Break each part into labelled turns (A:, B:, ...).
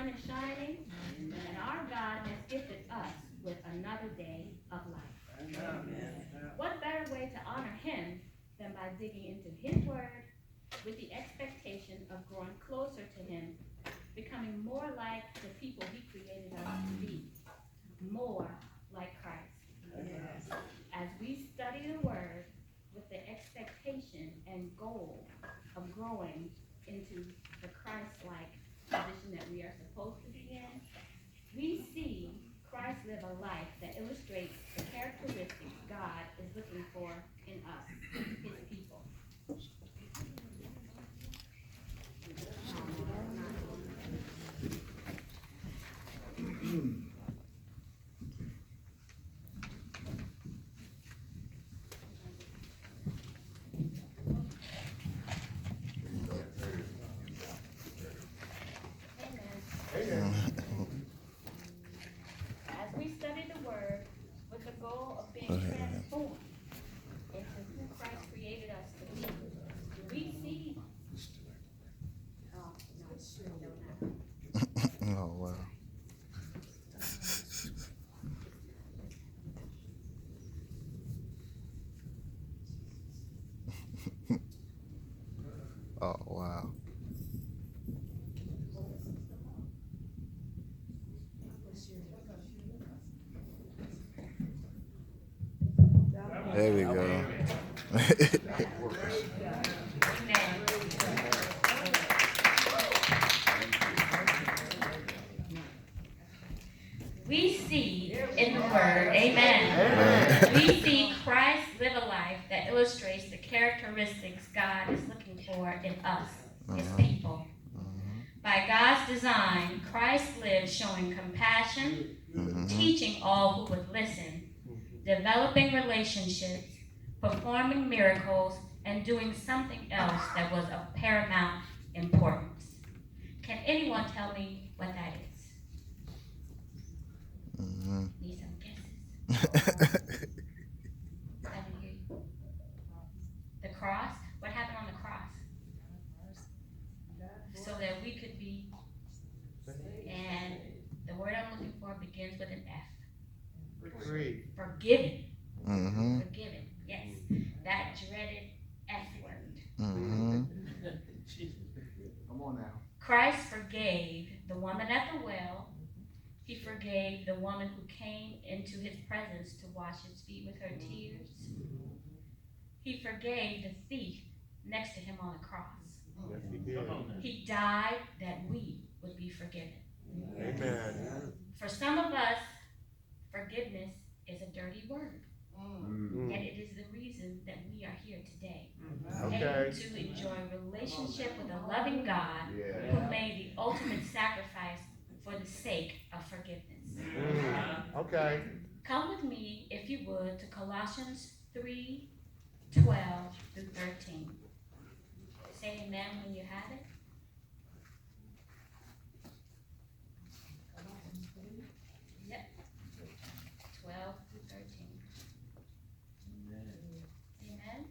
A: sun is shining, and our God has gifted us with another day of life. Amen. What better way to honor him than by digging into his word with the expectation of growing closer to him, becoming more like the people he created us to be, more like Christ. Yes. As we study the word with the expectation and goal of growing into the Christ-like position that we are supposed to be in, we see Christ live a life that illustrates the characteristics God is looking for in us, his people. As we study the word with the goal of being transformed into who Christ created us to be, we see.
B: Oh, wow. Oh, wow. There we go.
A: We see in the word, amen. We see Christ live a life that illustrates the characteristics God is looking for in us, his people. By God's design, Christ lived showing compassion, teaching all who would listen, developing relationships, performing miracles, and doing something else that was of paramount importance. Can anyone tell me what that is? Need some guesses. I didn't hear you. The cross? What happened on the cross? So that we could be, and the word I'm looking for begins with an F. Forgiven. Forgiven. Yes. That dreaded F word.
C: Come on now.
A: Christ forgave the woman at the well. He forgave the woman who came into his presence to wash his feet with her tears. He forgave the thief next to him on the cross.
C: Yes, he did.
A: He died that we would be forgiven.
C: Amen.
A: For some of us, forgiveness is a dirty word. Yet it is the reason that we are here today.
C: Okay.
A: Able to enjoy relationship with a loving God who made the ultimate sacrifice for the sake of forgiveness.
C: Okay.
A: Come with me, if you would, to Colossians 3:12 through 13. Say amen when you have it. Yep. 12 through 13. Amen.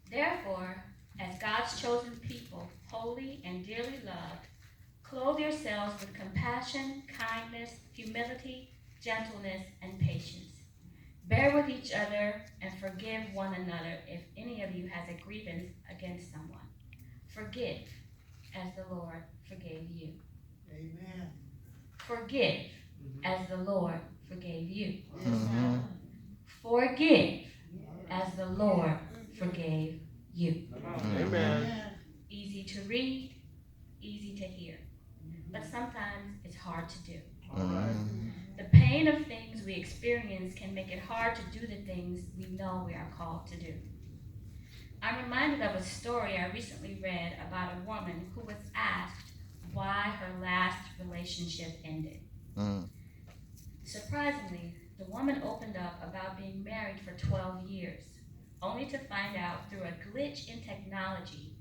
A: Therefore, as God's chosen people, holy and dearly loved, clothe yourselves with compassion, kindness, humility, gentleness, and patience. Bear with each other and forgive one another if any of you has a grievance against someone. Forgive as the Lord forgave you.
D: Amen.
A: Forgive as the Lord forgave you. Forgive as the Lord forgave you.
C: Amen.
A: Easy to read, easy to hear, but sometimes it's hard to do. The pain of things we experience can make it hard to do the things we know we are called to do. I'm reminded of a story I recently read about a woman who was asked why her last relationship ended. Surprisingly, the woman opened up about being married for 12 years, only to find out through a glitch in technology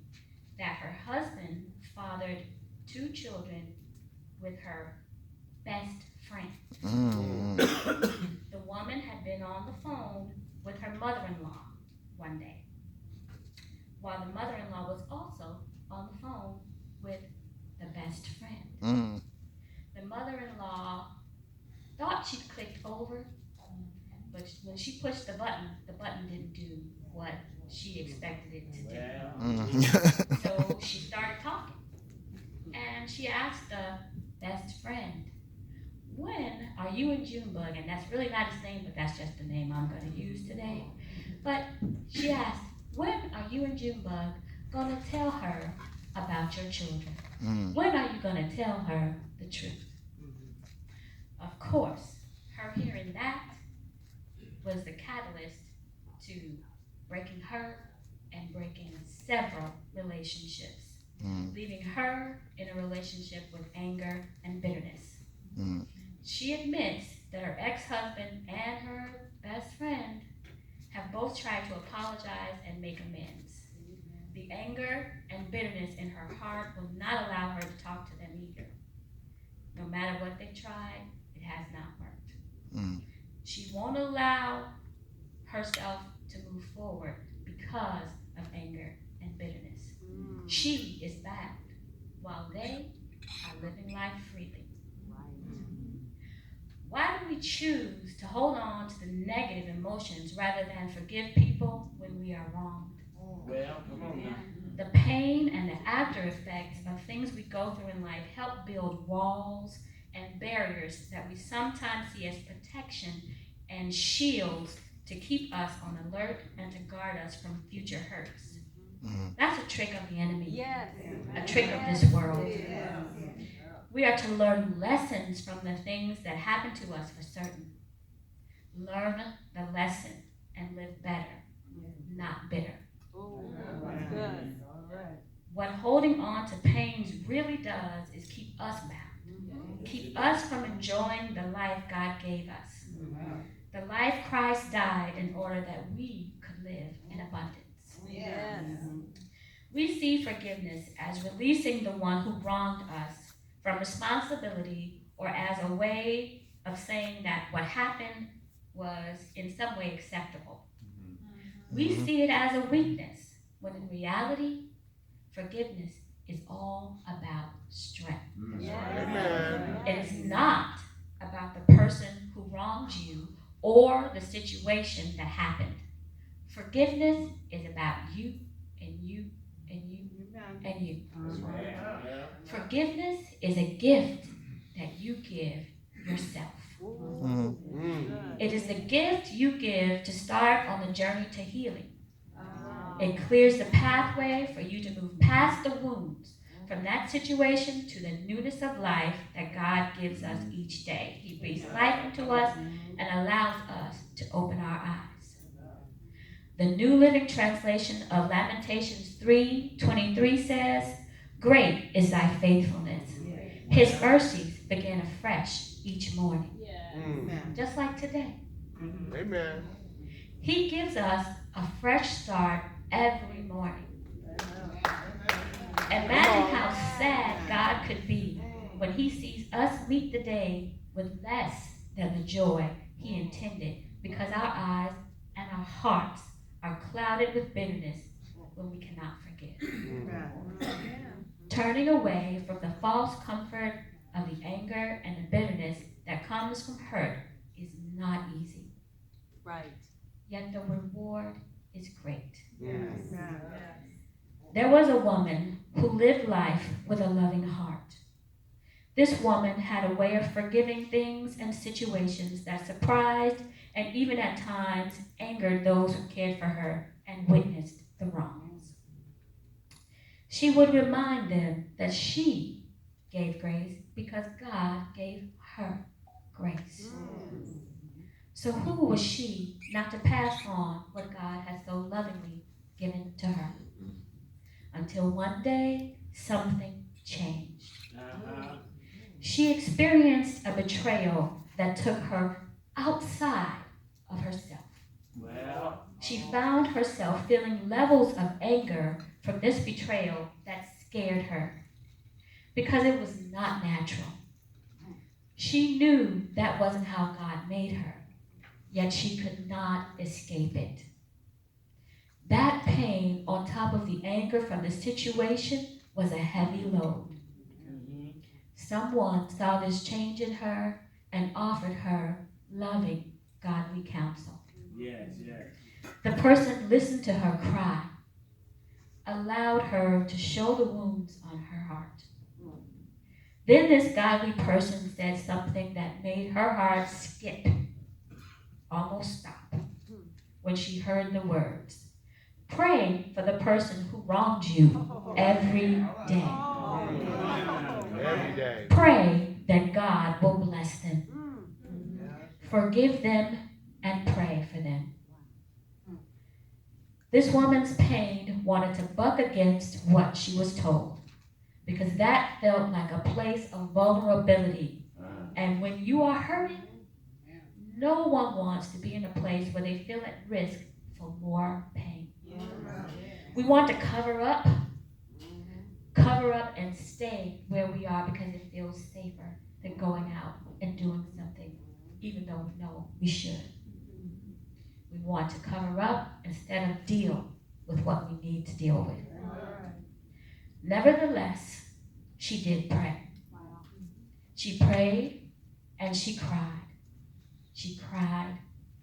A: that her husband fathered 2 children with her best friend. The woman had been on the phone with her mother-in-law one day, while the mother-in-law was also on the phone with the best friend.
B: Mm.
A: The mother-in-law thought she'd clicked over, but when she pushed the button didn't do what she expected it to do.
B: Mm.
A: So she started talking, and she asked the best friend, when are you and Junebug, and that's really not his name, but that's just the name I'm going to use today. But she asked, when are you and Junebug going to tell her about your children?
B: Mm.
A: When are you going to tell her the truth? Of course, her hearing that was the catalyst to breaking her and breaking several relationships, leaving her in a relationship with anger and bitterness.
B: Mm.
A: She admits that her ex-husband and her best friend have both tried to apologize and make amends. The anger and bitterness in her heart will not allow her to talk to them either. No matter what they tried, it has not worked.
B: Mm.
A: She won't allow herself to move forward because of anger and bitterness. She is backed while they are living life freely. Why do we choose to hold on to the negative emotions rather than forgive people when we are wronged?
D: Well, come on now.
A: The pain and the after effects of things we go through in life help build walls and barriers that we sometimes see as protection and shields to keep us on alert and to guard us from future hurts. That's a trick of the enemy.
E: Yes.
A: A trick of this world. We are to learn lessons from the things that happen to us for certain. Learn the lesson and live better, not bitter.
E: Oh, that's good.
A: What holding on to pains really does is keep us bound. Keep us from enjoying the life God gave us. The life Christ died in order that we could live in abundance.
E: Yes.
A: We see forgiveness as releasing the one who wronged us from responsibility, or as a way of saying that what happened was in some way acceptable. We see it as a weakness, when in reality, forgiveness is all about strength.
C: Amen.
A: It is not about the person who wronged you or the situation that happened. Forgiveness is about you and you and you and you. Forgiveness is a gift that you give yourself. It is the gift you give to start on the journey to healing. It clears the pathway for you to move past the wounds from that situation to the newness of life that God gives us each day. He breathes life into us and allows us to open our eyes. The New Living Translation of Lamentations 3:23 says, "Great is thy faithfulness. His mercies begin afresh each morning." Just like today.
C: Amen.
A: He gives us a fresh start every morning. Imagine how sad God could be when he sees us meet the day with less than the joy he intended, because our eyes and our hearts are clouded with bitterness when we cannot forgive. Turning away from the false comfort of the anger and the bitterness that comes from hurt is not easy.
E: Right.
A: Yet the reward is great. There was a woman who lived life with a loving heart. This woman had a way of forgiving things and situations that surprised and even at times angered those who cared for her and witnessed the wrongs. She would remind them that she gave grace because God gave her grace. So who was she not to pass on what God has so lovingly given to her? Until one day, something changed. She experienced a betrayal that took her outside of herself. She found herself feeling levels of anger from this betrayal that scared her because it was not natural. She knew that wasn't how God made her, yet she could not escape it. That pain on top of the anger from the situation was a heavy load. someone saw this change in her and offered her loving, godly counsel.
D: Yes, yes.
A: The person listened to her cry, allowed her to show the wounds on her heart. Then this godly person said something that made her heart skip, almost stop, when she heard the words, "Pray for the person who wronged you every day.
C: Every day.
A: Pray that God will bless them. Forgive them and pray for them." This woman's pain wanted to buck against what she was told, because that felt like a place of vulnerability. And when you are hurting, no one wants to be in a place where they feel at risk for more pain. We want to cover up and stay where we are because it feels safer than going out and doing something, even though we know we should. We want to cover up instead of deal with what we need to deal with. Nevertheless, she did pray. She prayed and she cried. She cried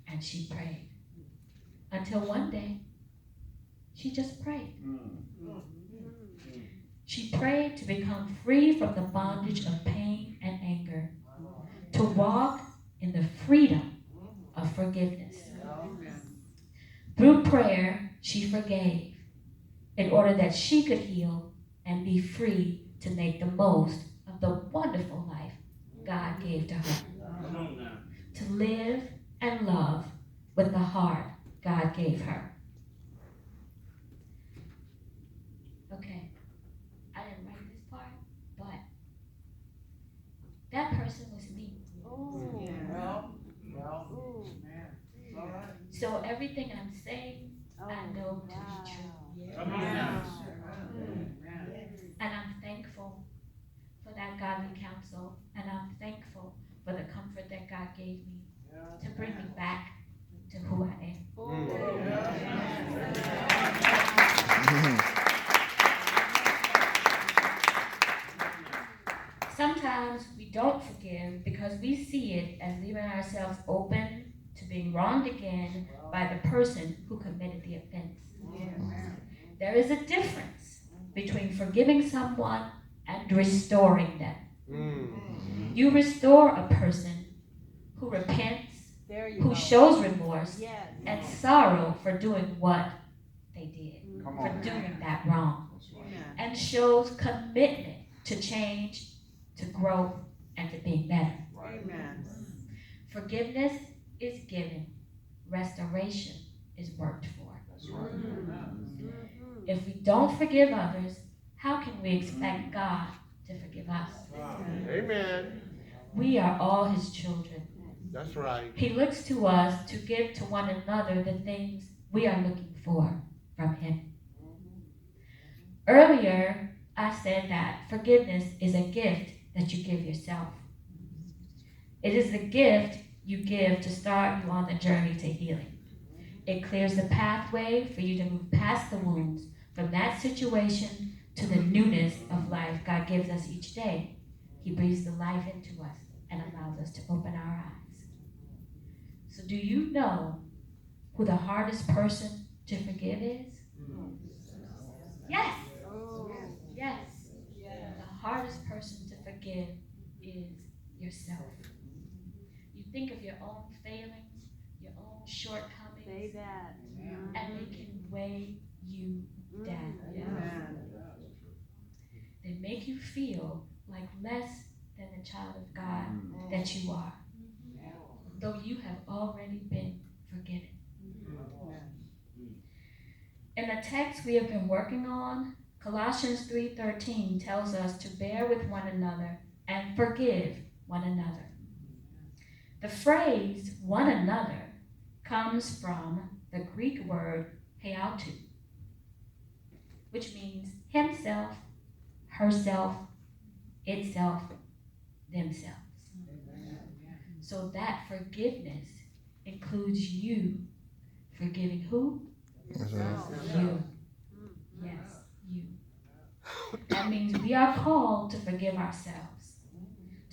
A: and she prayed. Until one day, she just prayed. She prayed to become free from the bondage of pain and anger, to walk in the freedom of forgiveness. Through prayer, she forgave in order that she could heal and be free to make the most of the wonderful life God gave to her. To live and love with the heart God gave her. Okay, I didn't write this part, but that person was me. So everything I'm saying, I know to be true. And I'm thankful for that godly counsel, and I'm thankful for the comfort that God gave me to bring me back to who I am. Sometimes we don't forgive because we see it as leaving ourselves open to being wronged again by the person who committed the offense. There is a difference between forgiving someone and restoring them. You restore a person who repents, who shows remorse and sorrow for doing what they did, for doing that wrong, and shows commitment to change, to growth, and to being better. Forgiveness is given. Restoration is worked for. If we don't forgive others, how can we expect God to forgive us?
C: Amen.
A: We are all his children.
C: That's right.
A: He looks to us to give to one another the things we are looking for from him. Earlier, I said that forgiveness is a gift that you give yourself. It is the gift you give to start you on the journey to healing. It clears the pathway for you to move past the wounds from that situation to the newness of life God gives us each day. He breathes the life into us and allows us to open our eyes. So do you know who the hardest person to forgive is? Yes. Yes. The hardest person to forgive is yourself. You think of your own failings, your own shortcomings,
E: Say that.
A: and they can weigh you down. They make you feel like less than the child of God that you are, though you have already been forgiven. In the text we have been working on, Colossians 3:13 tells us to bear with one another and forgive one another. The phrase one another comes from the Greek word heautu, which means himself, herself, itself, themselves. So that forgiveness includes you forgiving who? You. Yes, you. That means we are called to forgive ourselves.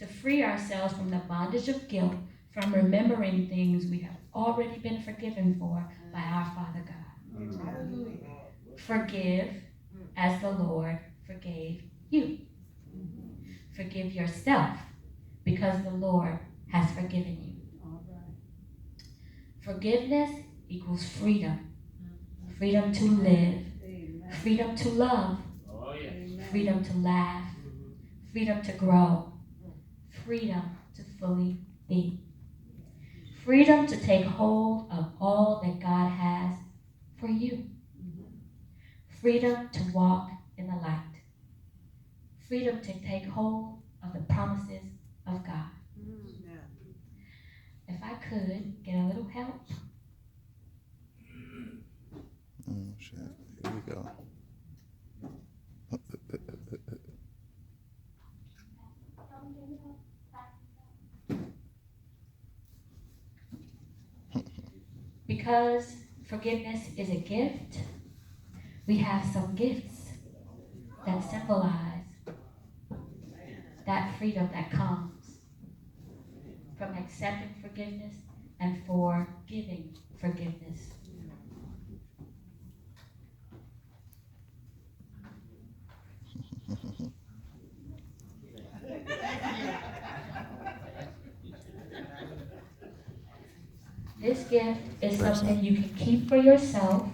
A: to free ourselves from the bondage of guilt, from remembering things we have already been forgiven for by our Father God. Forgive as the Lord forgave you. Forgive yourself because the Lord has forgiven you. Forgiveness equals freedom. Freedom to live, freedom to love,
D: Oh, yeah.
A: freedom to laugh, freedom to grow, freedom to fully be. Freedom to take hold of all that God has for you. Freedom to walk in the light. Freedom to take hold of the promises of God. If I could get a little help.
B: Oh, shit. Here we go.
A: Because forgiveness is a gift, we have some gifts that symbolize that freedom that comes from accepting forgiveness and for giving forgiveness. This gift is something you can keep for yourself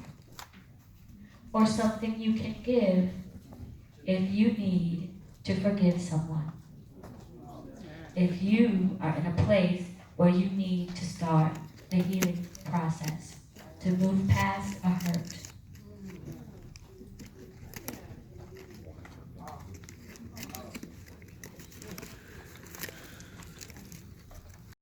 A: or something you can give if you need to forgive someone. If you are in a place where you need to start the healing process, to move past a hurt,